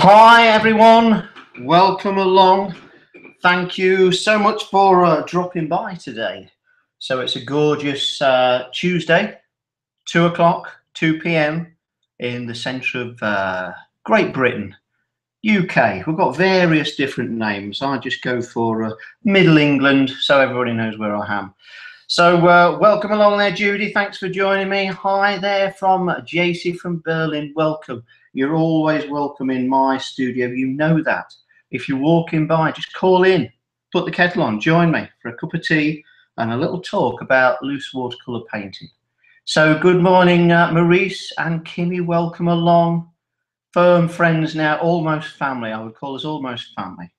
Hi everyone, welcome along. Thank you so much for dropping by today. So it's a gorgeous Tuesday, 2 o'clock, 2 p.m. in the centre of Great Britain, UK. We've got various different names. I just go for Middle England so everybody knows where I am. So welcome along there, Judy. Thanks for joining me. Hi there from JC from Berlin. Welcome. You're always welcome in my studio. You know that. If you're walking by, just call in, put the kettle on, join me for a cup of tea and a little talk about loose watercolour painting. So good morning, Maurice and Kimmy. Welcome along. Firm friends now, almost family. I would call us almost family.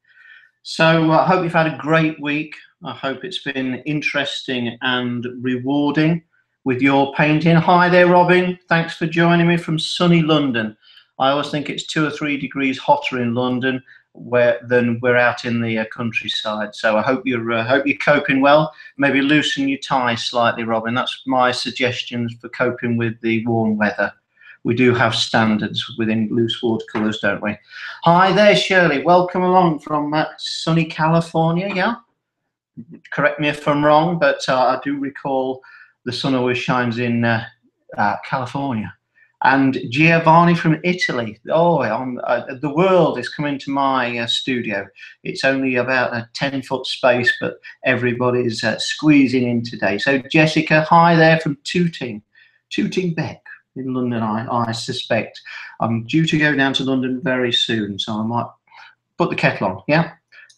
So I hope you've had a great week. I hope it's been interesting and rewarding with your painting. Hi there, Robin. Thanks for joining me from sunny London. I always think it's 2 or 3 degrees hotter in London than we're out in the countryside. So I hope you're coping well. Maybe loosen your tie slightly, Robin. That's my suggestions for coping with the warm weather. We do have standards within loose watercolours, don't we? Hi there, Shirley. Welcome along from sunny California, yeah? Correct me if I'm wrong, but I do recall the sun always shines in California. And Giovanni from Italy. Oh, the world is coming to my studio. It's only about a 10-foot space, but everybody's squeezing in today. So Jessica, hi there from Tooting Beck in London, I suspect. I'm due to go down to London very soon, so I might put the kettle on, yeah?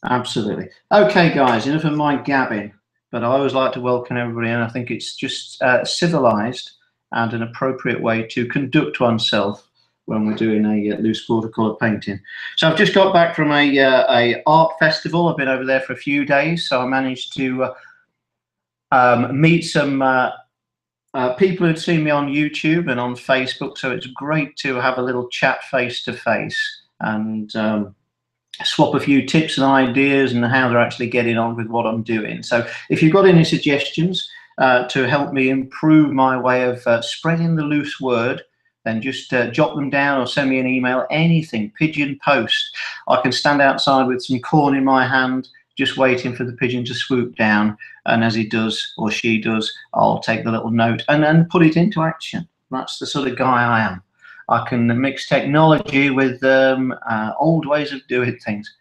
Absolutely. Okay, guys, enough of my gabbing, but I always like to welcome everybody, and I think it's just civilised and an appropriate way to conduct oneself when we're doing a loose watercolour painting. So I've just got back from a art festival. I've been over there for a few days, so I managed to meet some people who'd seen me on YouTube and on Facebook, so it's great to have a little chat face to face and swap a few tips and ideas and how they're actually getting on with what I'm doing. So if you've got any suggestions to help me improve my way of spreading the loose word, then just jot them down or send me an email, anything, pigeon post. I can stand outside with some corn in my hand, just waiting for the pigeon to swoop down, and as he does or she does, I'll take the little note and then put it into action. That's the sort of guy I am. I can mix technology with old ways of doing things.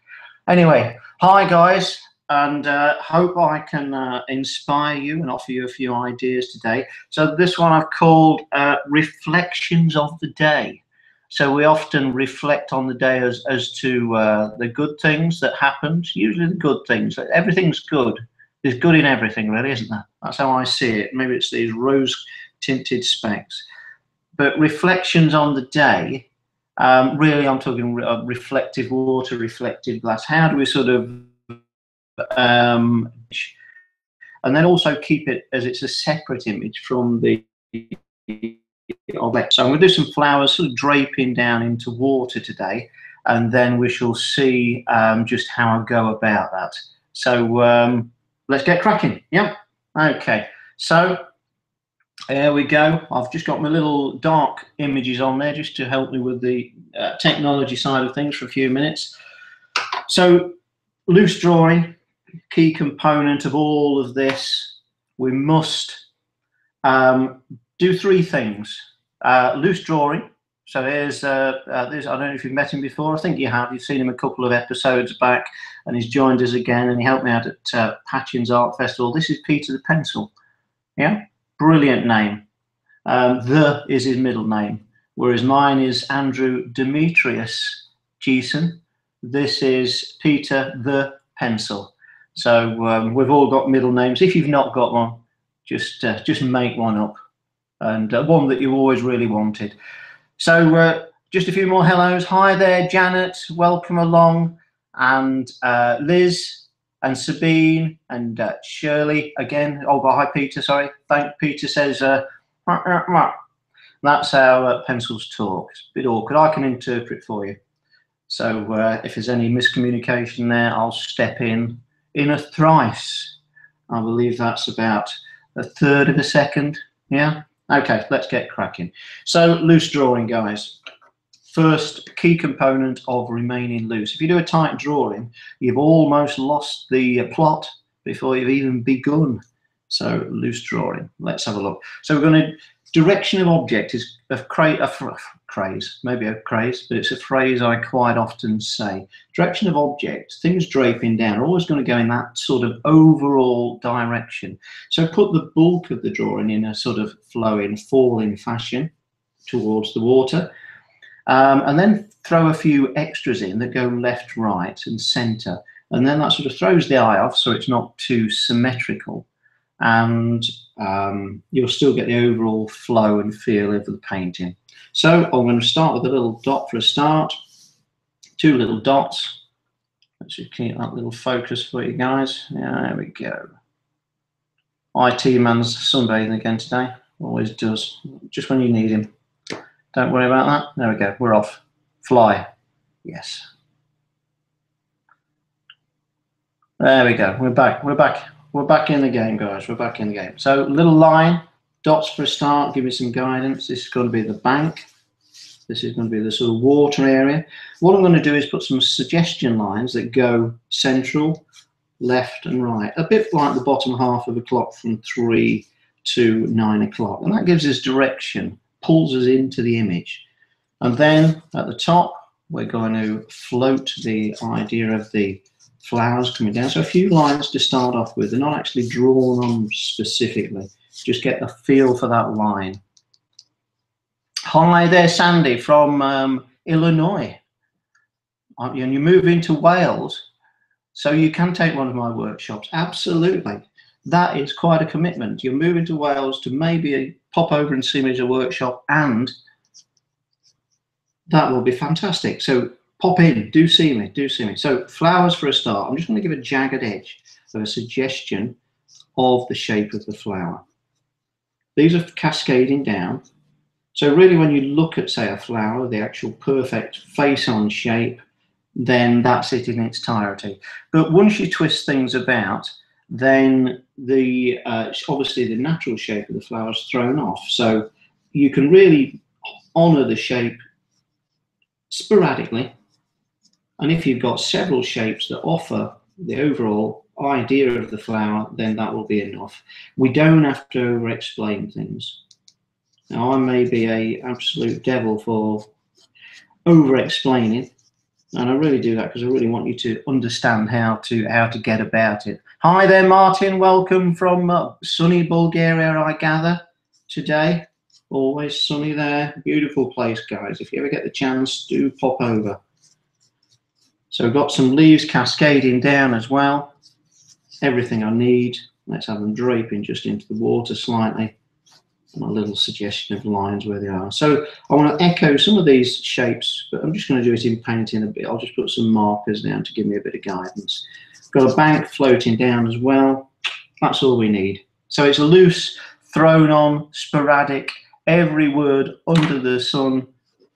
Anyway, hi guys, and hope I can inspire you and offer you a few ideas today. So this one I've called Reflections of the Day. So we often reflect on the day as to the good things that happened, usually the good things. Everything's good. There's good in everything, really, isn't there? That's how I see it. Maybe it's these rose-tinted specs. But reflections on the day, really I'm talking reflective water, reflective glass. How do we sort of, and then also keep it as it's a separate image from the object. So I'm going to do some flowers sort of draping down into water today, and then we shall see just how I go about that. So let's get cracking. Yeah. Okay. So there we go. I've just got my little dark images on there just to help me with the technology side of things for a few minutes. So loose drawing, key component of all of this. We must do 3 things. Loose drawing. So here's I don't know if you've met him before. I think you have. You've seen him a couple of episodes back, and he's joined us again, and he helped me out at Patchin's Art Festival. This is Peter the Pencil. Yeah. Brilliant name. The is his middle name, whereas mine is Andrew Demetrius Geeson. This is Peter the Pencil. So we've all got middle names. If you've not got one, just make one up, and one that you always really wanted. So just a few more hellos. Hi there, Janet. Welcome along, and Liz. And Sabine and Shirley again. Oh, hi Peter. Sorry. Peter says that's how pencils talk. It's a bit awkward. I can interpret for you. So if there's any miscommunication there, I'll step in a thrice. I believe that's about 1/3 of a second. Yeah. Okay. Let's get cracking. So loose drawing, guys. first key component of remaining loose. If you do a tight drawing, you've almost lost the plot before you've even begun. So loose drawing. Let's have a look. So we're going to, direction of object is a craze, maybe a craze, but it's a phrase I quite often say. Direction of object, things draping down, are always going to go in that sort of overall direction. So put the bulk of the drawing in a sort of flowing, falling fashion towards the water. And then throw a few extras in that go left, right and centre, and then that sort of throws the eye off so it's not too symmetrical, and you'll still get the overall flow and feel of the painting. So I'm going to start with a little dot for a start, 2 little dots. Let's just keep that little focus for you guys. Yeah, there we go. IT man's sunbathing again today, always does, just when you need him. Don't worry about that. There we go. We're off. Fly. Yes. There we go. We're back. We're back. We're back in the game, guys. We're back in the game. So little line, dots for a start. Give me some guidance. This is going to be the bank. This is going to be the sort of water area. What I'm going to do is put some suggestion lines that go central, left and right. A bit like the bottom half of a clock from 3 to 9 o'clock. And that gives us direction, pulls us into the image. And then at the top, we're going to float the idea of the flowers coming down. So a few lines to start off with. They're not actually drawn on specifically. Just get a feel for that line. Hi there, Sandy from Illinois. And you move into Wales, so you can take one of my workshops. Absolutely. That is quite a commitment. You're moving to Wales to maybe pop over and see me as a workshop, and that will be fantastic. So pop in, do see me, do see me. So flowers for a start. I'm just going to give a jagged edge of a suggestion of the shape of the flower. These are cascading down. So really when you look at, say, a flower, the actual perfect face-on shape, then that's it in its entirety. But once you twist things about, then the obviously the natural shape of the flower is thrown off. So you can really honour the shape sporadically. And if you've got several shapes that offer the overall idea of the flower, then that will be enough. We don't have to over-explain things. Now, I may be an absolute devil for over-explaining, and I really do that because I really want you to understand how to get about it. Hi there, Martin. Welcome from sunny Bulgaria, I gather, today. Always sunny there. Beautiful place, guys. If you ever get the chance, do pop over. So we've got some leaves cascading down as well. Everything I need. Let's have them draping just into the water slightly. And a little suggestion of lines where they are. So I want to echo some of these shapes, but I'm just going to do it in painting a bit. I'll just put some markers down to give me a bit of guidance. Got a bank floating down as well. That's all we need. So it's a loose, thrown on, sporadic, every word under the sun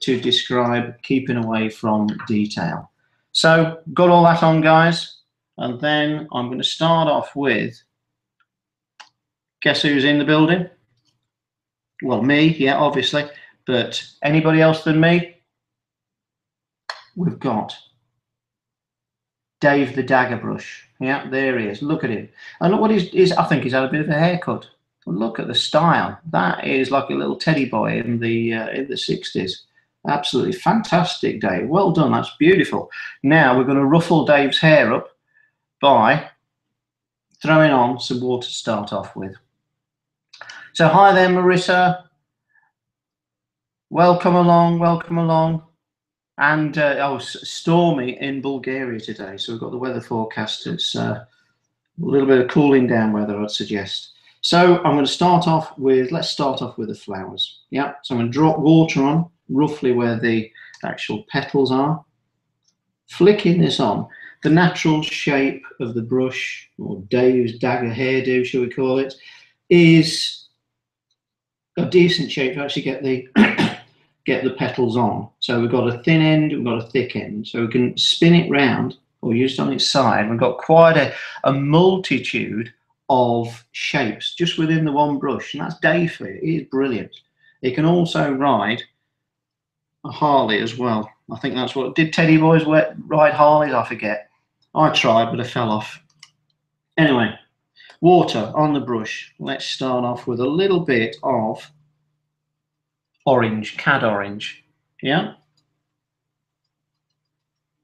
to describe keeping away from detail. So got all that on, guys, and then I'm going to start off with, guess who's in the building? Well, me, yeah, obviously, but anybody else than me? We've got Dave the Dagger Brush. Yeah, there he is. Look at him. And look what he's I think he's had a bit of a haircut. Look at the style. That is like a little teddy boy in the 60s. Absolutely fantastic, Dave. Well done. That's beautiful. Now we're going to ruffle Dave's hair up by throwing on some water to start off with. So hi there, Marissa. Welcome along, welcome along. And stormy in Bulgaria today. So we've got the weather forecast. It's a little bit of cooling down weather, I'd suggest. So I'm going to start off with, let's start off with the flowers. Yeah, so I'm going to drop water on roughly where the actual petals are. Flicking this on, the natural shape of the brush, or Dave's dagger hairdo, shall we call it, is a decent shape to actually get the get the petals on. So we've got a thin end, we've got a thick end, so we can spin it round or use it on its side. We've got quite a multitude of shapes just within the one brush, and that's Dave for you. He is brilliant. He can also ride a Harley as well. I think that's what did Teddy Boys ride Harleys? I forget. I tried, but I fell off. Anyway, water on the brush. Let's start off with a little bit of orange, cad orange. Yeah.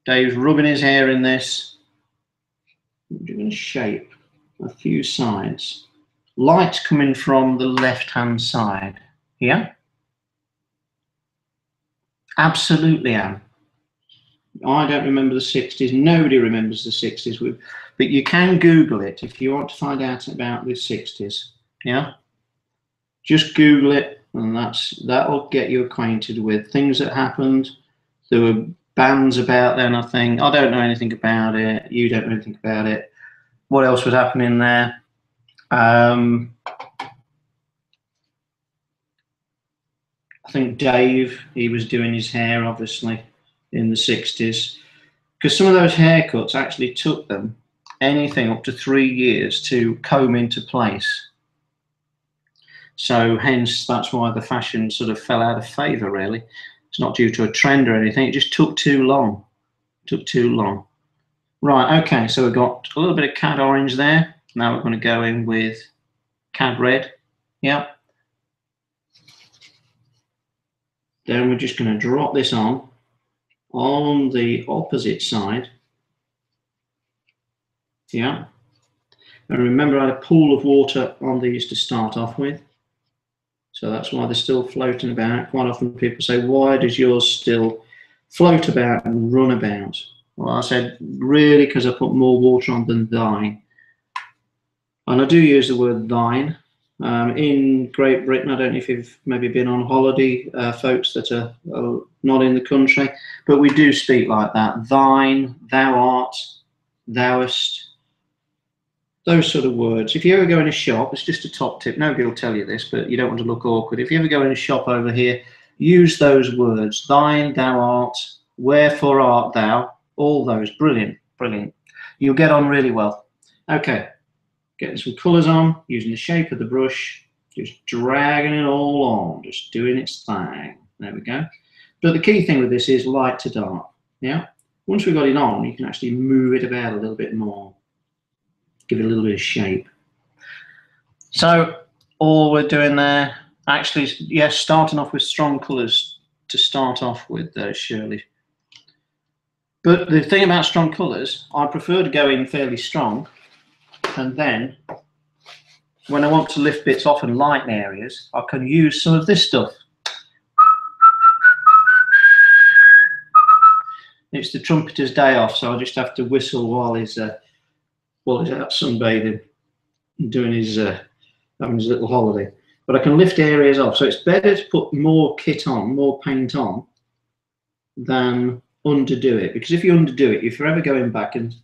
Dave's rubbing his hair in this. I'm going to shape a few sides. Light's coming from the left-hand side. Yeah. Absolutely, Anne. I don't remember the 60s. Nobody remembers the 60s. But you can Google it if you want to find out about the 60s. Yeah? Just Google it, and that'll get you acquainted with things that happened. There were bands about then, I think. I don't know anything about it. You don't know anything about it. What else was happening there? I think Dave, he was doing his hair, obviously, in the 60s. Because some of those haircuts actually took them anything up to 3 years to comb into place. So hence, that's why the fashion sort of fell out of favour, really. It's not due to a trend or anything. It just took too long. Took too long. Right, okay, so we've got a little bit of cad orange there. Now we're going to go in with cad red. Yeah. Then we're just going to drop this on the opposite side. Yeah. And remember, I had a pool of water on these to start off with. So that's why they're still floating about. Quite often people say, why does yours still float about and run about? Well, I said, really, because I put more water on than thine. And I do use the word thine. In Great Britain, I don't know if you've maybe been on holiday, folks that are not in the country, but we do speak like that. Thine, thou art, thouest, those sort of words. If you ever go in a shop, it's just a top tip, nobody will tell you this, but you don't want to look awkward. If you ever go in a shop over here, use those words. Thine, thou art, wherefore art thou, all those. Brilliant, brilliant. You'll get on really well. Okay. Getting some colours on, using the shape of the brush, just dragging it all on, just doing its thing. There we go. But the key thing with this is light to dark. Yeah. Once we've got it on, you can actually move it about a little bit more. Give it a little bit of shape. So all we're doing there, actually, yes, starting off with strong colours to start off with, Shirley. But the thing about strong colours, I prefer to go in fairly strong. And then, when I want to lift bits off and lighten areas, I can use some of this stuff. It's the trumpeter's day off, so I just have to whistle while he's out sunbathing and doing his having his little holiday. But I can lift areas off, so it's better to put more kit on, more paint on, than underdo it. Because if you underdo it, you're forever going back and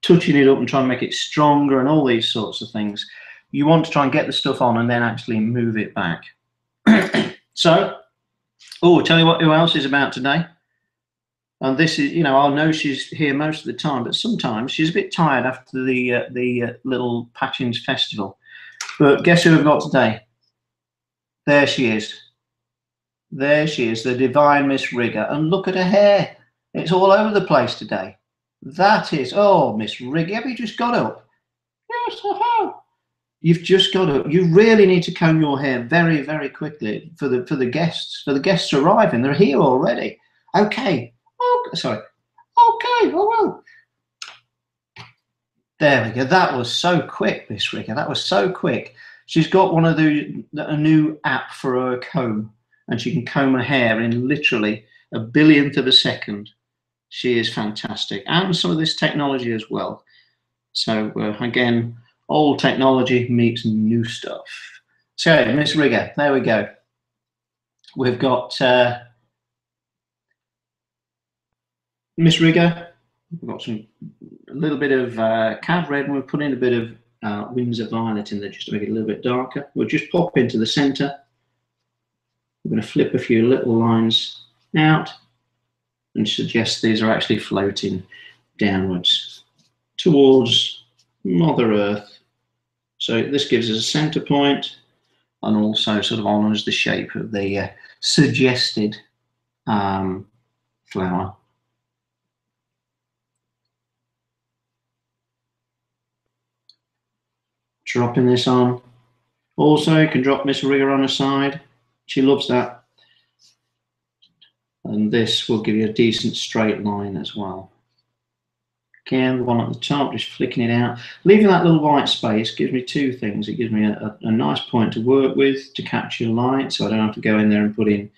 touching it up and trying to make it stronger and all these sorts of things. You want to try and get the stuff on and then actually move it back. So, tell you what, who else is about today? And this is, you know, I know she's here most of the time, but sometimes she's a bit tired after the little Patchins festival. But guess who we've got today? There she is. There she is, the divine Miss Rigger. And look at her hair. It's all over the place today. That is, oh, Miss Riggy, have you just got up? Yes, I have. You've just got up. You really need to comb your hair very, very quickly for the guests. For the guests arriving, they're here already. Okay. Oh, sorry. Okay. Oh well. There we go. That was so quick, Miss Rigger. That was so quick. She's got one of a new app for her comb, and she can comb her hair in literally a billionth of a second. She is fantastic, and some of this technology as well. So again, old technology meets new stuff. So Miss Rigger, there we go. We've got Miss Rigger. We've got a little bit of cad red, and we've put in a bit of Windsor violet in there just to make it a little bit darker. We'll just pop into the centre. We're going to flip a few little lines out and suggest these are actually floating downwards towards Mother Earth. So this gives us a centre point and also sort of honours the shape of the suggested flower. Dropping this on. Also, you can drop Miss Rigger on her side. She loves that. And this will give you a decent straight line as well. Again, the one at the top, just flicking it out. Leaving that little white space gives me two things. It gives me a nice point to work with to capture light, so I don't have to go in there and put in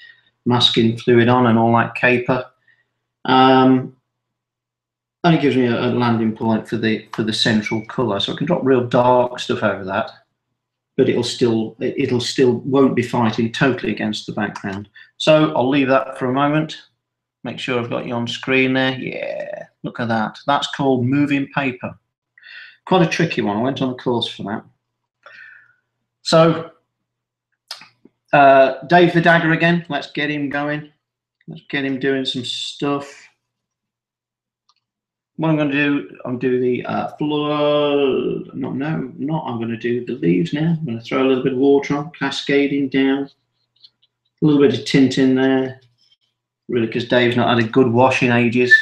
masking fluid on and all that caper. And it gives me a landing point for the central colour, so I can drop real dark stuff over that, but it'll still won't be fighting totally against the background. So I'll leave that for a moment. Make sure I've got you on screen there. Yeah, look at that. That's called moving paper. Quite a tricky one. I went on a course for that. So Dave the Dagger again. Let's get him going. Let's get him doing some stuff. What I'm going to do, I'm do the flood. I'm going to do the leaves now. I'm going to throw a little bit of water on, cascading down. A little bit of tint in there. Really, because Dave's not had a good wash in ages.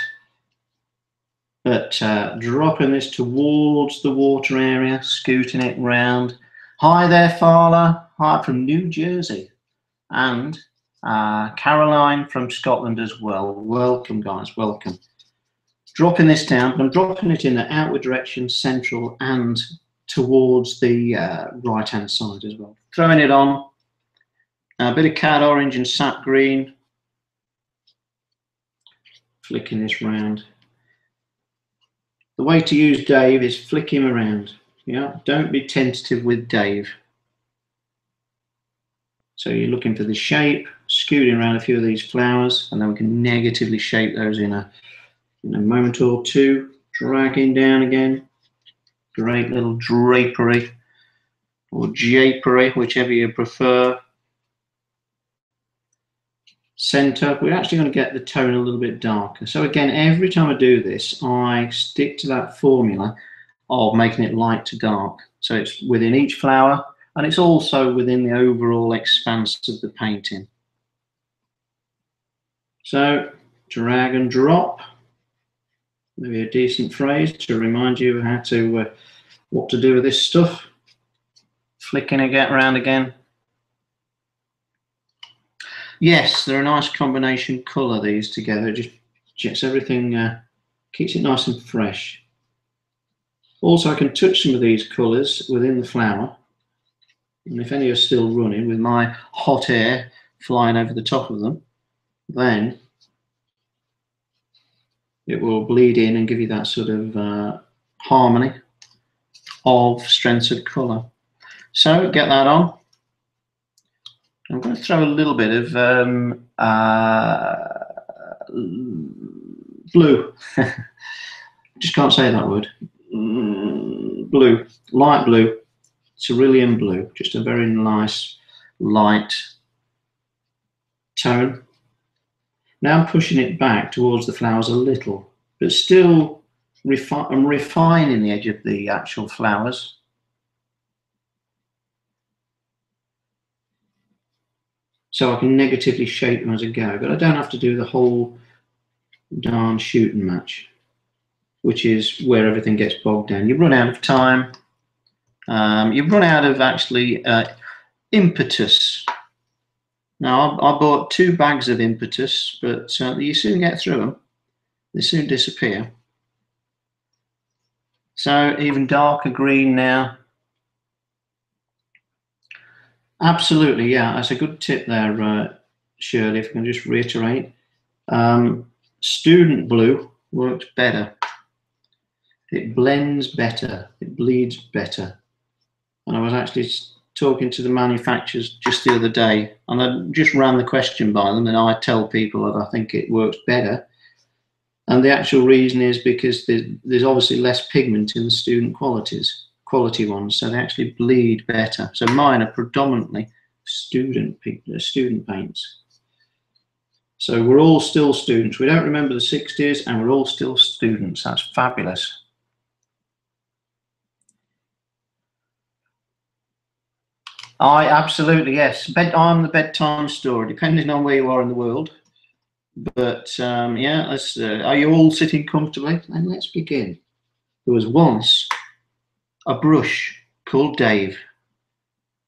But dropping this towards the water area, scooting it round. Hi there, Fala. Hi from New Jersey. And Caroline from Scotland as well. Welcome, guys. Welcome. Dropping this down, but I'm dropping it in the outward direction, central, and towards the right-hand side as well. Throwing it on. A bit of cad orange and sap green. Flicking this round. The way to use Dave is flick him around. Yeah, don't be tentative with Dave. So you're looking for the shape, scooting around a few of these flowers, and then we can negatively shape those in a moment or two. Dragging down again. Great little drapery or japery, whichever you prefer. Center, we're actually going to get the tone a little bit darker. So again, every time I do this, I stick to that formula of making it light to dark. So it's within each flower, and it's also within the overall expanse of the painting. So drag and drop, maybe a decent phrase to remind you how to what to do with this stuff. Flicking it around again. Yes, they're a nice combination colour, these together. It just gets everything, keeps it nice and fresh. Also, I can touch some of these colours within the flower. And if any are still running with my hot air flying over the top of them, then it will bleed in and give you that sort of harmony of strengths of colour. So get that on. I'm going to throw a little bit of blue. Just can't say that word. Blue, light blue, cerulean blue. Just a very nice light tone. Now I'm pushing it back towards the flowers a little, but still I'm refining the edge of the actual flowers. So I can negatively shape them as I go, but I don't have to do the whole darn shoot and match, which is where everything gets bogged down. You run out of time. You run out of actually impetus. Now, I bought 2 bags of impetus, but you soon get through them. They soon disappear. So even darker green now. Absolutely, yeah, that's a good tip there, Shirley, if I can just reiterate. Student blue works better. It blends better, it bleeds better. And I was actually talking to the manufacturers just the other day, and I just ran the question by them, and I tell people that I think it works better. And the actual reason is because there's obviously less pigment in the student quality ones, so they actually bleed better. So mine are predominantly student paints. So we're all still students. We don't remember the 60s, and we're all still students. That's fabulous. Absolutely, yes. I'm the bedtime story, depending on where you are in the world. But yeah, are you all sitting comfortably? Then let's begin. There was once a brush called Dave,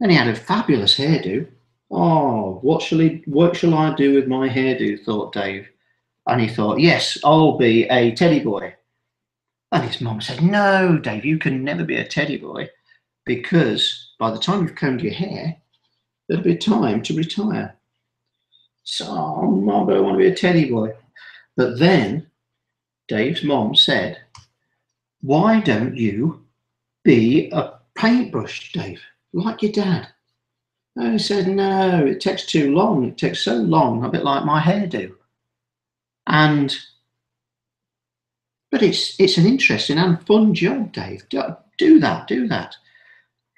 and he had a fabulous hairdo. Oh, what shall I do with my hairdo, thought Dave. And he thought, yes, I'll be a teddy boy. And his mum said, no, Dave, you can never be a teddy boy, because by the time you've combed your hair, there'll be time to retire. So, oh, Mum, I don't want to be a teddy boy. But then Dave's mom said, why don't you be a paintbrush, Dave, like your dad? And he said, no, it takes too long. It takes so long, a bit like my hairdo. But it's an interesting and fun job, Dave. Do that.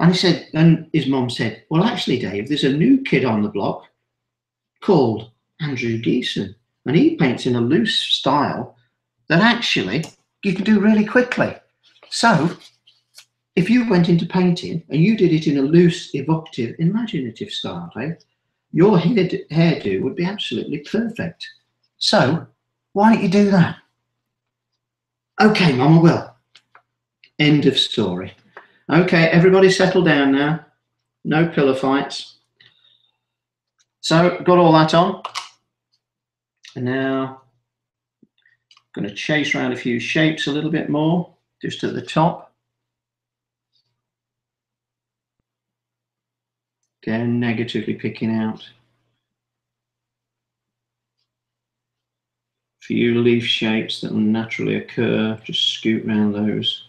And he said, and his mom said, well, actually, Dave, there's a new kid on the block called Andrew Geeson, and he paints in a loose style that actually you can do really quickly. So if you went into painting and you did it in a loose, evocative, imaginative style, Dave, your hairdo would be absolutely perfect. So why don't you do that? Okay, Mum, I will. End of story. Okay, everybody settle down now. No pillow fights. So, got all that on. And now, I'm going to chase around a few shapes a little bit more, just at the top. Again, negatively picking out a few leaf shapes that will naturally occur. Just scoot around those.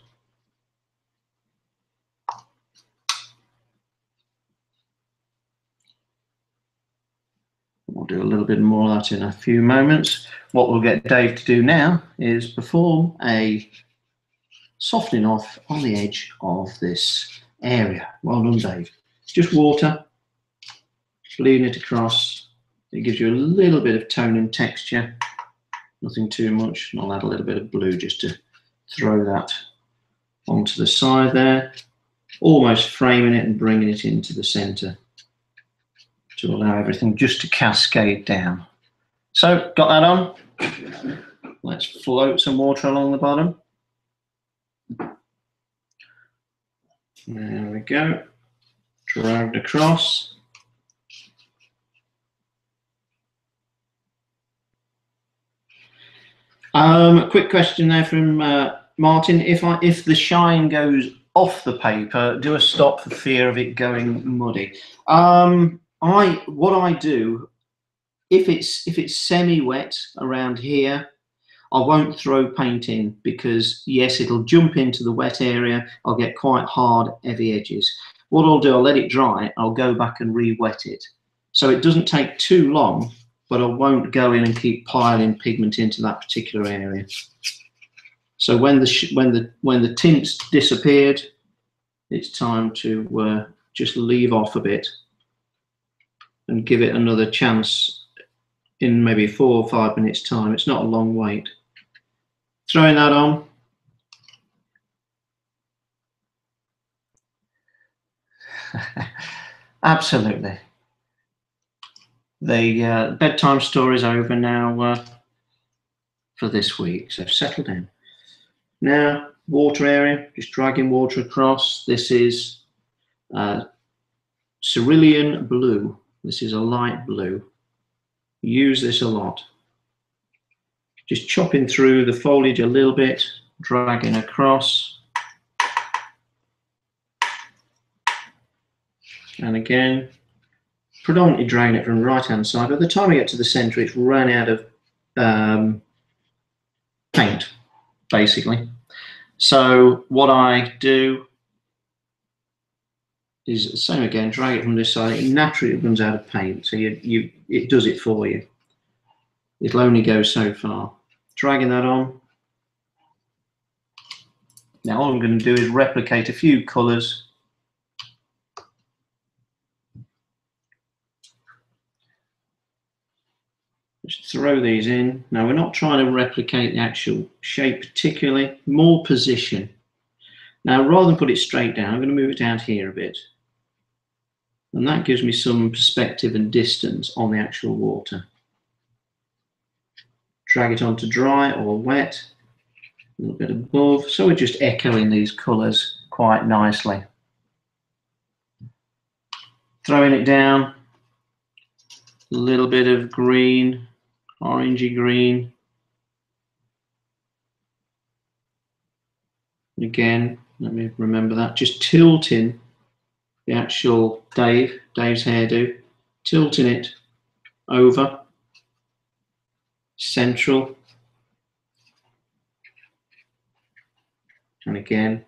We'll do a little bit more of that in a few moments. What we'll get Dave to do now is perform a softening off on the edge of this area. Well done, Dave. Just water, bleeding it across. It gives you a little bit of tone and texture, nothing too much. And I'll add a little bit of blue just to throw that onto the side there, almost framing it and bringing it into the center to allow everything just to cascade down. So, got that on. Let's float some water along the bottom. There we go. Dragged across. Quick question there from Martin. If the shine goes off the paper, do I stop for fear of it going muddy? What I do, if it's semi-wet around here, I won't throw paint in, because yes, it'll jump into the wet area. I'll get quite hard, heavy edges. What I'll do, I'll let it dry. I'll go back and re-wet it, so it doesn't take too long. But I won't go in and keep piling pigment into that particular area. So when the tint's disappeared, it's time to just leave off a bit and give it another chance in maybe 4 or 5 minutes time. It's not a long wait. Throwing that on. Absolutely. The bedtime story's over now for this week, so settle down. Now, water area, just dragging water across. This is cerulean blue. This is a light blue. Use this a lot. Just chopping through the foliage a little bit, dragging across. And again, predominantly dragging it from the right hand side. By the time I get to the center, it's run out of paint, basically. So what I do is the same again, drag it from this side. It naturally runs out of paint, so it does it for you. It'll only go so far. Dragging that on. Now all I'm going to do is replicate a few colours. Just throw these in. Now we're not trying to replicate the actual shape particularly, more position. Now rather than put it straight down, I'm going to move it down here a bit. And that gives me some perspective and distance on the actual water. drag it on to dry or wet, a little bit above. So we're just echoing these colours quite nicely. Throwing it down, a little bit of green, orangey green. Again, let me remember that, just tilting the actual Dave's hairdo, tilting it over, central, and again.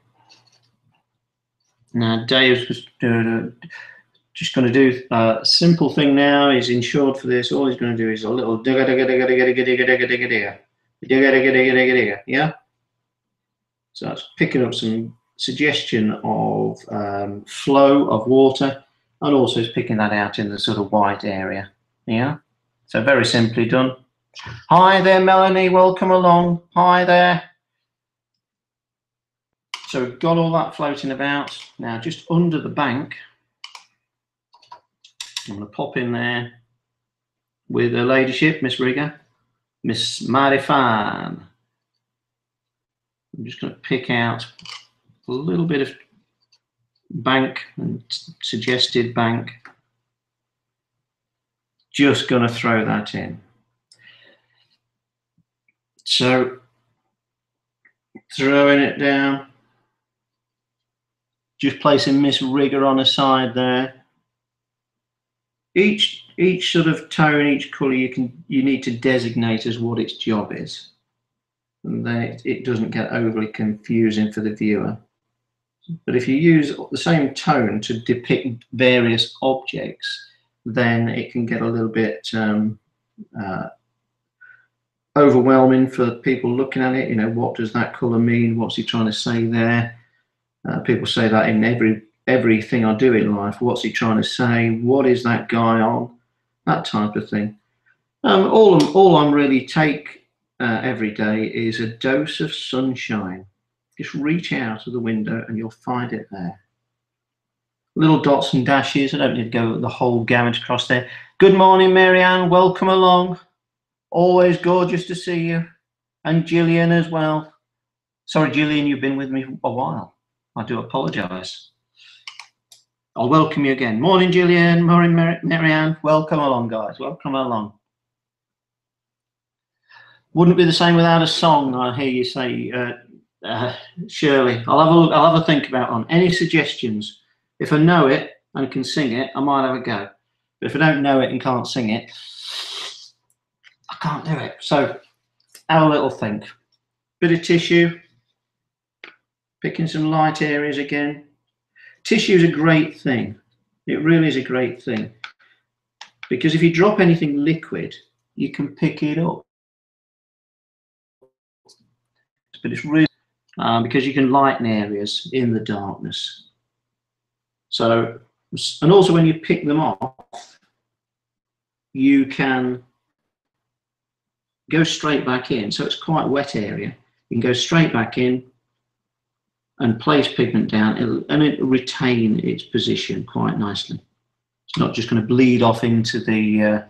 Now Dave's just going to do a simple thing now. He's insured for this. All he's going to do is a little digga digga digga digga digga digga digga digga digga digga digga digga digga digga. Yeah. So that's picking up some suggestion of flow of water, and also is picking that out in the sort of white area. Yeah. So very simply done. Hi there, Melanie. Welcome along. Hi there. So we've got all that floating about. Now just under the bank, I'm going to pop in there with her ladyship, Miss Rigger, Miss Marifan. I'm just going to pick out a little bit of bank and suggested bank. Just going to throw that in. So throwing it down, just placing Miss Rigger on a side there. Each sort of tone, each colour you need to designate as what its job is, and then it doesn't get overly confusing for the viewer. But if you use the same tone to depict various objects, then it can get a little bit overwhelming for people looking at it. You know, what does that colour mean? What's he trying to say there? People say that in everything I do in life. What's he trying to say? What is that guy on? That type of thing. All I'm really take every day is a dose of sunshine. Just reach out of the window and you'll find it there. Little dots and dashes. I don't need to go the whole gamut across there. Good morning, Marianne. Welcome along. Always gorgeous to see you. And Gillian as well. Sorry, Gillian, you've been with me a while. I do apologise. I'll welcome you again. Morning, Gillian. Morning, Marianne. Welcome along, guys. Welcome along. Wouldn't be the same without a song, I hear you say, Shirley. I'll have a think about on any suggestions. If I know it and can sing it, I might have a go. But if I don't know it and can't sing it, I can't do it. So have a little think. Bit of tissue. Picking some light areas again. Tissue is a great thing. It really is a great thing. Because if you drop anything liquid, you can pick it up. But it's really because you can lighten areas in the darkness. So, and also when you pick them off, you can go straight back in. So it's quite a wet area. You can go straight back in and place pigment down, and it'll retain its position quite nicely. It's not just going to bleed off into the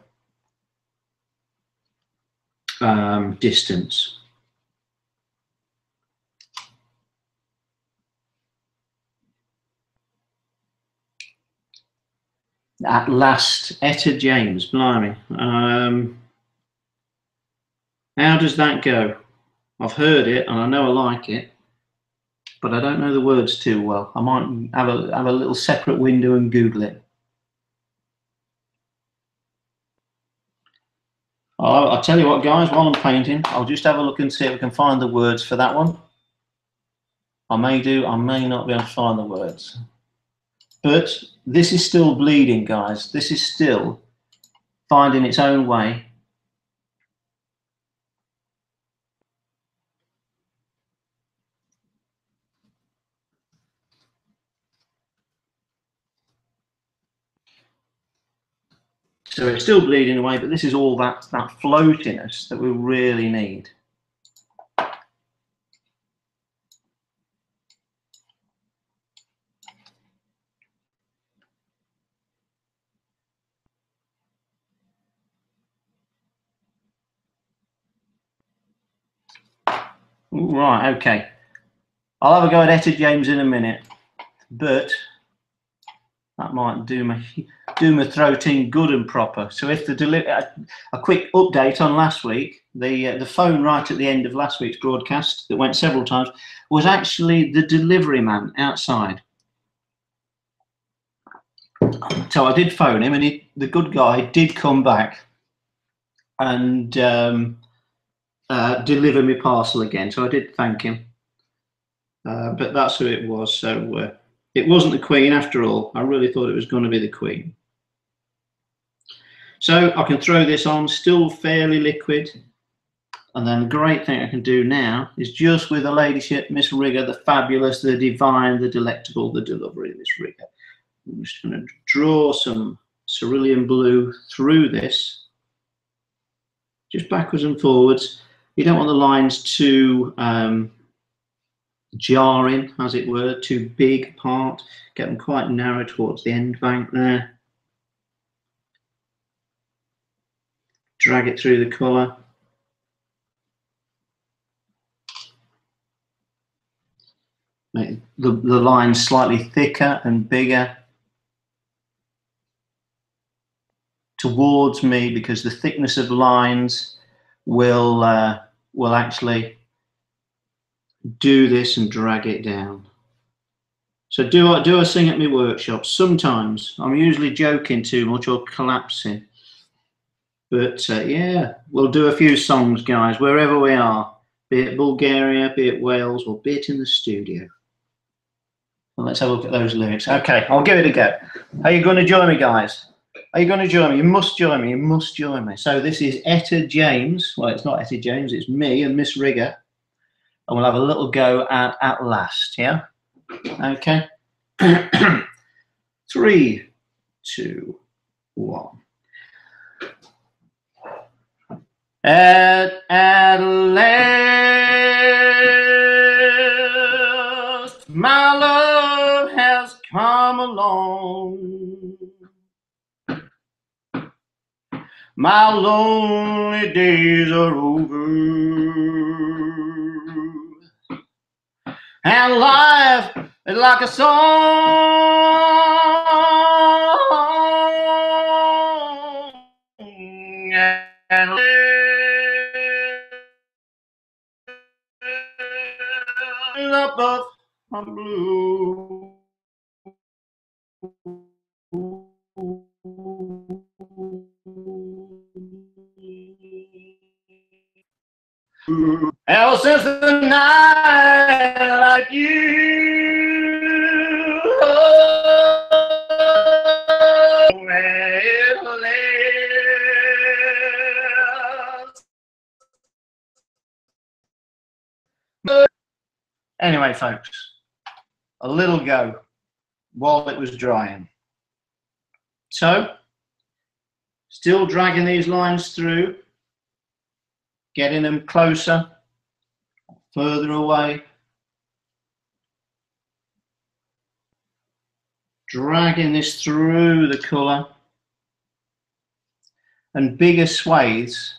distance. At last, Etta James, blimey. How does that go? I've heard it and I know I like it, but I don't know the words too well. I might have a little separate window and Google it. I'll tell you what, guys, while I'm painting, I'll just have a look and see if I can find the words for that one. I may do, I may not be able to find the words. But this is still bleeding, guys. This is still finding its own way. So it's still bleeding away, but this is all that floatiness that we really need. Right, okay. I'll have a go at Etta James in a minute, but that might do my throat in good and proper. So if the a quick update on last week, the phone right at the end of last week's broadcast that went several times was actually the delivery man outside. So I did phone him, and the good guy did come back and deliver me parcel again. So I did thank him, but that's who it was. So it wasn't the Queen after all. I really thought it was going to be the Queen. So I can throw this on, still fairly liquid. And then the great thing I can do now is just with the ladyship, Miss Rigger, the fabulous, the divine, the delectable, the delivery, Miss Rigger. I'm just going to draw some cerulean blue through this, just backwards and forwards. You don't want the lines too jarring, as it were, too big apart. Get them quite narrow towards the end bank there. Drag it through the colour. Make the lines slightly thicker and bigger towards me, because the thickness of lines will actually do this and drag it down. So do I sing at my workshops? Sometimes. I'm usually joking too much or collapsing. But yeah, we'll do a few songs, guys, wherever we are, be it Bulgaria, be it Wales, or be it in the studio. Well, let's have a look at those lyrics. Okay, I'll give it a go. Are you going to join me, guys? Are you going to join me? You must join me. You must join me. So this is Etta James. Well, it's not Etta James. It's me and Miss Rigger. And we'll have a little go at last, yeah? Okay. 3, 2, 1. At last, my love has come along. My lonely days are over, and life is like a song, and up of blue. Ever since the night like you, oh, it lives. Anyway, folks, a little go while it was drying. So, still dragging these lines through, getting them closer, further away, dragging this through the colour, and bigger swathes.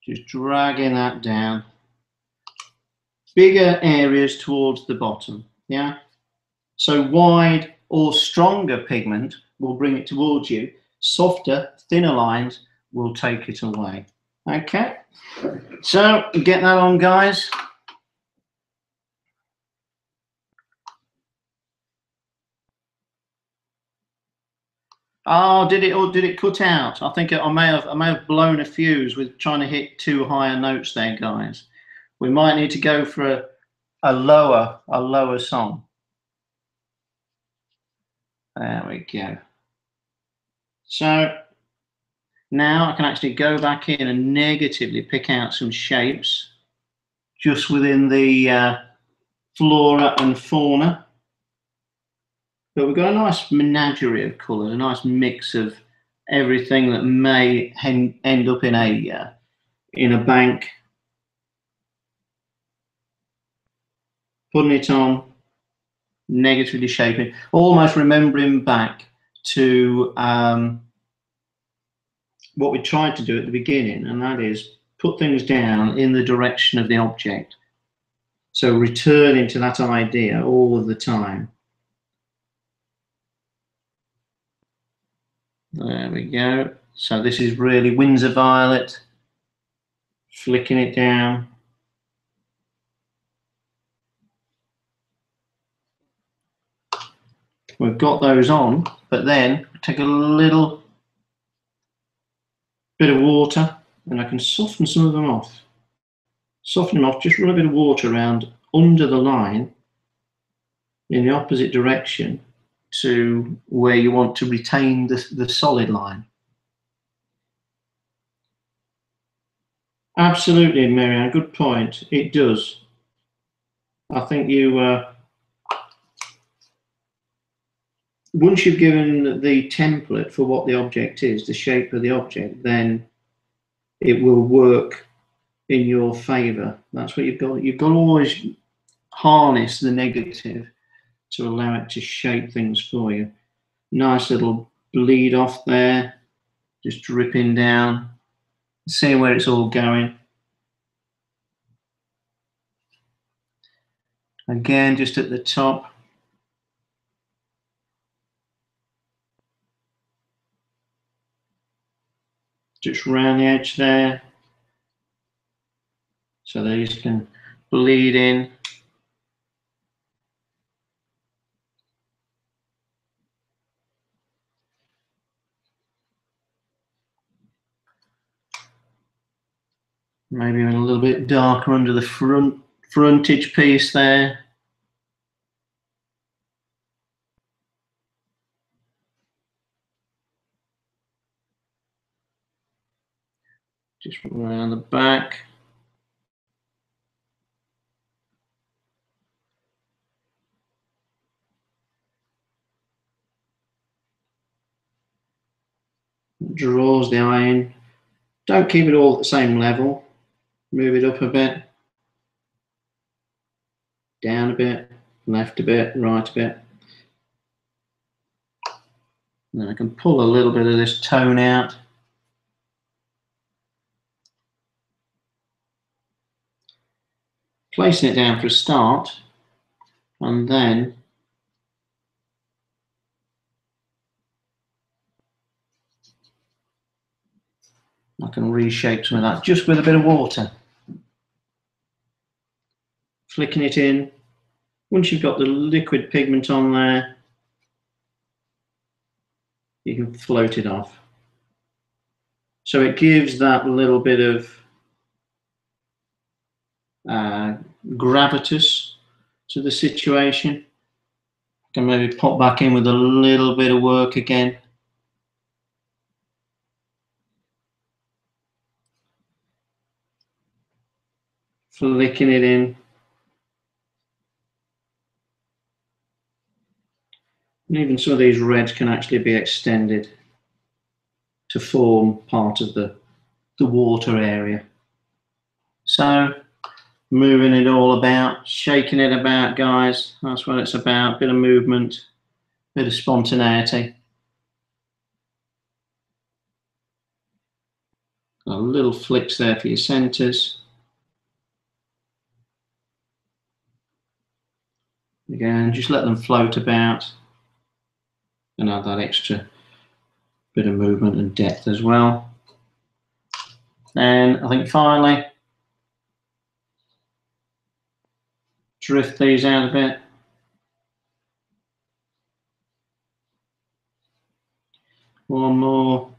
Just dragging that down. Bigger areas towards the bottom, yeah? So wide or stronger pigment will bring it towards you. Softer, thinner lines will take it away. Okay, so get that on, guys. Oh, did it cut out? I think I may have blown a fuse with trying to hit too high a notes there, guys. We might need to go for a lower song. There we go. So now I can actually go back in and negatively pick out some shapes just within the flora and fauna. But we've got a nice menagerie of colours, a nice mix of everything that may end up in a bank. Putting it on, negatively shaping, almost remembering back to what we tried to do at the beginning, and that is put things down in the direction of the object. So returning to that idea all of the time. There we go. So this is really Windsor Violet, flicking it down. We've got those on, but then take a little bit of water and I can soften some of them off. Soften them off, just run a bit of water around under the line in the opposite direction to where you want to retain the solid line. Absolutely, Marianne, good point. It does. I think you, once you've given the template for what the object is, the shape of the object, then it will work in your favour. That's what you've got. You've got to always harness the negative to allow it to shape things for you. Nice little bleed off there, just dripping down. See where it's all going. Again, just at the top. Just round the edge there. So these can bleed in. Maybe even a little bit darker under the frontage piece there. Just around the back. Draws the eye in. Don't keep it all at the same level. Move it up a bit. Down a bit. Left a bit. Right a bit. And then I can pull a little bit of this tone out. Placing it down for a start. And then I can reshape some of that just with a bit of water. Flicking it in. Once you've got the liquid pigment on there, you can float it off. So it gives that little bit of gravitas to the situation. I can maybe pop back in with a little bit of work again. Flicking it in. And even some of these reds can actually be extended to form part of the water area. So moving it all about, shaking it about, guys. That's what it's about. Bit of movement, bit of spontaneity. A little flicks there for your centres. Again, just let them float about and add that extra bit of movement and depth as well. And I think finally, drift these out a bit. One more.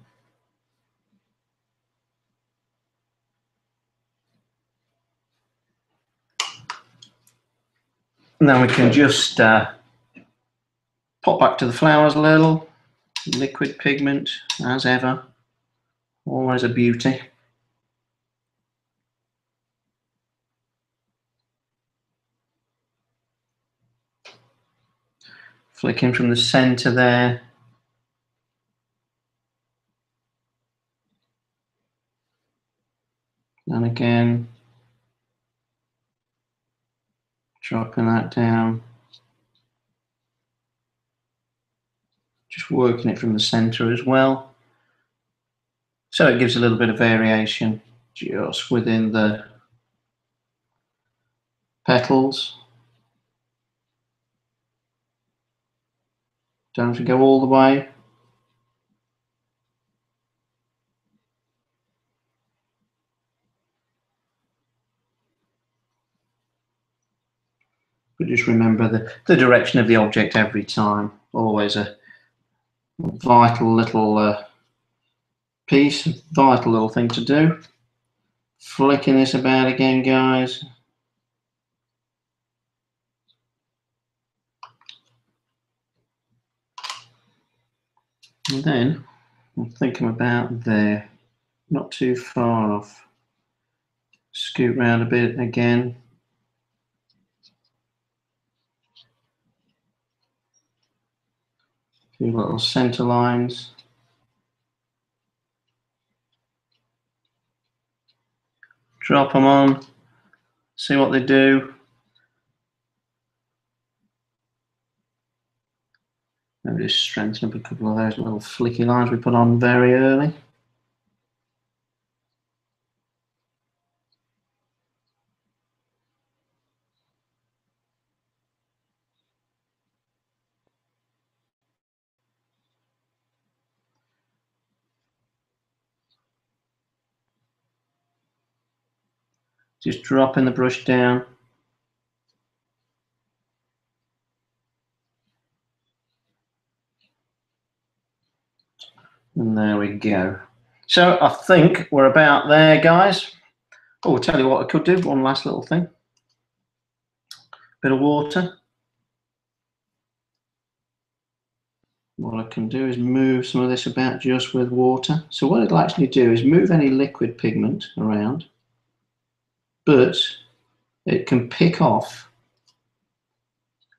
And then we can just pop back to the flowers a little. Liquid pigment, as ever. Always a beauty. Flicking from the centre there. And again, dropping that down. Just working it from the centre as well. So it gives a little bit of variation just within the petals. Don't have to go all the way. But just remember the direction of the object every time. Always a vital little piece, vital little thing to do. Flicking this about again, guys. And then I'm thinking about there, not too far off. Scoot round a bit again. A few little centre lines. Drop them on, see what they do. Maybe just strengthen up a couple of those little flicky lines we put on very early. Just dropping the brush down. And there we go. So I think we're about there, guys. Oh, I'll tell you what I could do. One last little thing. Bit of water. What I can do is move some of this about just with water. So what it'll actually do is move any liquid pigment around, but it can pick off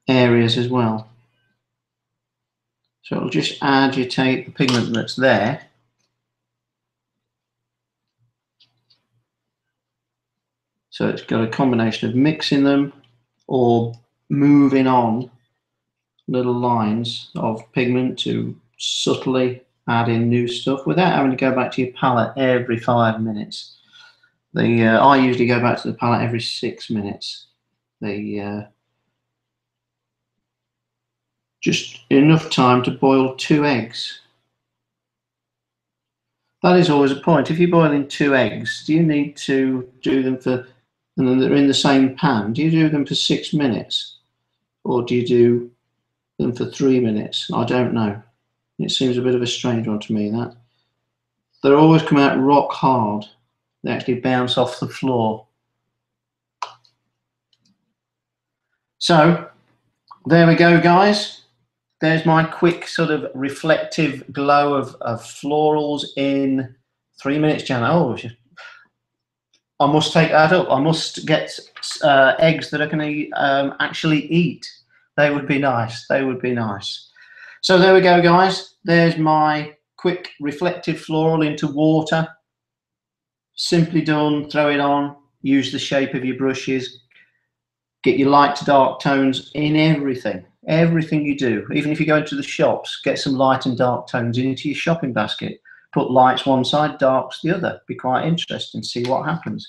areas as well. So it'll just agitate the pigment that's there. So it's got a combination of mixing them or moving on little lines of pigment to subtly add in new stuff without having to go back to your palette every 5 minutes. I usually go back to the palette every 6 minutes. Just enough time to boil 2 eggs. That is always a point. If you're boiling 2 eggs, do you need to do them for, and then they're in the same pan, do you do them for 6 minutes? Or do you do them for 3 minutes? I don't know. It seems a bit of a strange one to me, that. They always come out rock hard. They actually bounce off the floor. So, there we go, guys. There's my quick sort of reflective glow of florals in 3 minutes, Jan. Oh, I must take that up. I must get eggs that I can actually eat. They would be nice. They would be nice. So there we go, guys. There's my quick reflective floral into water. Simply done. Throw it on. Use the shape of your brushes. Get your light to dark tones in everything. Everything you do. Even if you go into the shops, get some light and dark tones into your shopping basket. Put lights one side, darks the other. Be quite interesting. See what happens.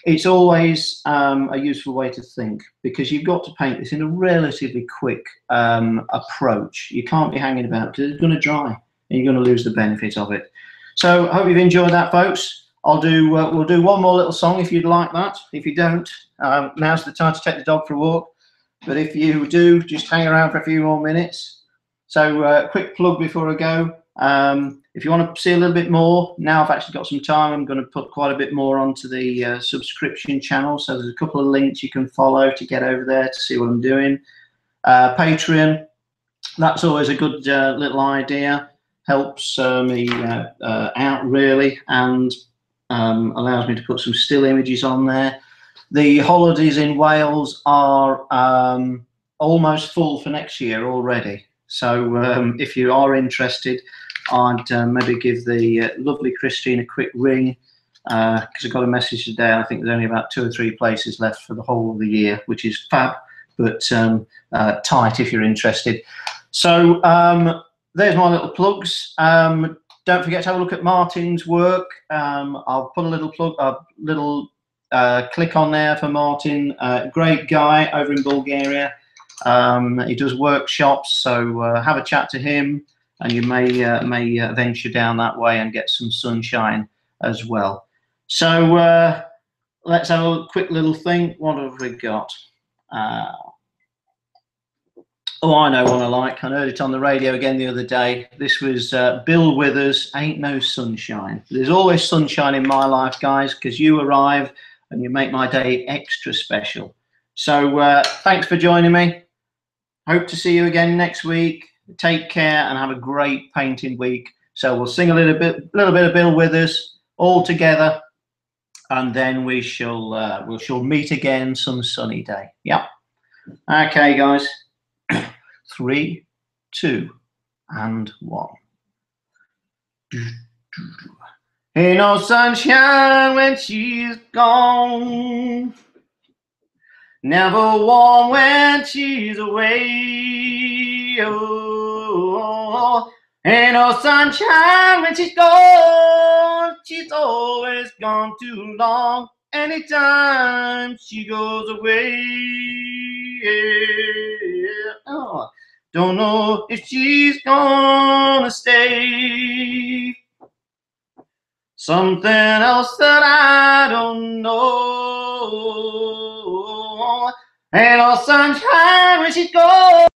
It's always a useful way to think, because you've got to paint this in a relatively quick approach. You can't be hanging about because it's going to dry and you're going to lose the benefit of it. So I hope you've enjoyed that, folks. We'll do one more little song if you'd like that. If you don't, now's the time to take the dog for a walk. But if you do, just hang around for a few more minutes. So quick plug before I go. If you want to see a little bit more, now I've actually got some time, I'm going to put quite a bit more onto the subscription channel. So there's a couple of links you can follow to get over there to see what I'm doing. Patreon, that's always a good little idea. Helps me out really, and allows me to put some still images on there. The holidays in Wales are almost full for next year already. So if you are interested, I'd maybe give the lovely Christine a quick ring, because I got a message today. I think there's only about 2 or 3 places left for the whole of the year, which is fab, but tight if you're interested. So there's my little plugs. Don't forget to have a look at Martin's work. I'll put a little click on there for Martin. Great guy over in Bulgaria. He does workshops, so have a chat to him, and you may venture down that way and get some sunshine as well. So let's have a quick little thing. What have we got? Oh, I know one I like. I heard it on the radio again the other day. This was Bill Withers, Ain't No Sunshine. There's always sunshine in my life, guys, because you arrive and you make my day extra special. So thanks for joining me. Hope to see you again next week. Take care and have a great painting week. So we'll sing a little bit of Bill Withers all together, and then we shall meet again some sunny day. Yep. Okay, guys. 3, 2, and 1. Ain't no sunshine when she's gone, never warm when she's away. Oh, ain't no sunshine when she's gone, she's always gone too long. Anytime she goes away. Oh, don't know if she's gonna stay. Something else that I don't know. Ain't no sunshine when she's gone.